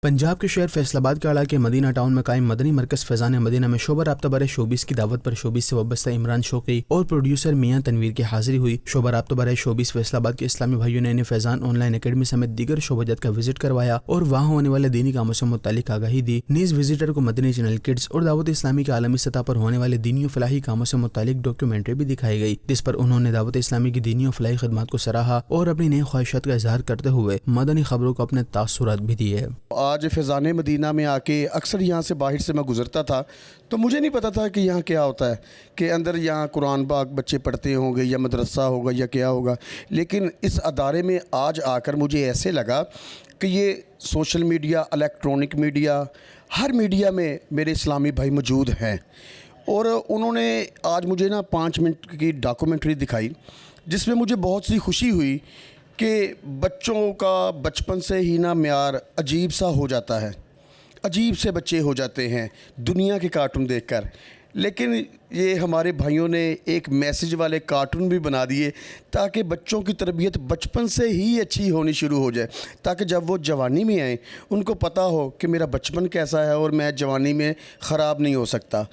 पंजाब के शहर फैसलाबाद के इलाके मदीना टाउन में कायम मदनी मरकज़ फैज़ान मदीना में शोबा राब्ता बारे शोबीस की दावत पर शोबीस से वाबस्ता इमरान शौकी और प्रोड्यूसर मियां तनवीर की हाजिरी हुई। शोबा राब्ता बारे शोबीस फैसलाबाद के इस्लामी भाइयों ने फैज़ान ऑनलाइन अकेडमी समेत दीगर शोबाजात का विजिट करवाया और वहाँ होने वाले दीनी कामों से मुतालिक आगाही दी। नीज विजिटर को मदनी चैनल किड्स और दावत इस्लामी के आलमी सतह पर होने वाले दीनी और फलाही कामों से मुतालिक डॉक्यूमेंट्री भी दिखाई गई, जिस पर उन्होंने दावत इस्लामी की दीनी और फलाही खदमात को सराहा और अपनी नई ख्वाहिशात का इजहार करते हुए मदनी खबरों को अपने तासुरात भी दिए। आज फैज़ान मदीना में आके अक्सर यहाँ से बाहर से मैं गुज़रता था तो मुझे नहीं पता था कि यहाँ क्या होता है, कि अंदर यहाँ कुरान पाक बच्चे पढ़ते होंगे या मदरसा होगा या क्या होगा। लेकिन इस अदारे में आज आकर मुझे ऐसे लगा कि ये सोशल मीडिया, इलेक्ट्रॉनिक मीडिया, हर मीडिया में मेरे इस्लामी भाई मौजूद हैं। और उन्होंने आज मुझे ना 5 मिनट की डॉक्यूमेंट्री दिखाई जिसमें मुझे बहुत सी खुशी हुई कि बच्चों का बचपन से ही ना म्यार अजीब सा हो जाता है, अजीब से बच्चे हो जाते हैं दुनिया के कार्टून देखकर। लेकिन ये हमारे भाइयों ने एक मैसेज वाले कार्टून भी बना दिए ताकि बच्चों की तरबियत बचपन से ही अच्छी होनी शुरू हो जाए, ताकि जब वो जवानी में आए उनको पता हो कि मेरा बचपन कैसा है और मैं जवानी में ख़राब नहीं हो सकता।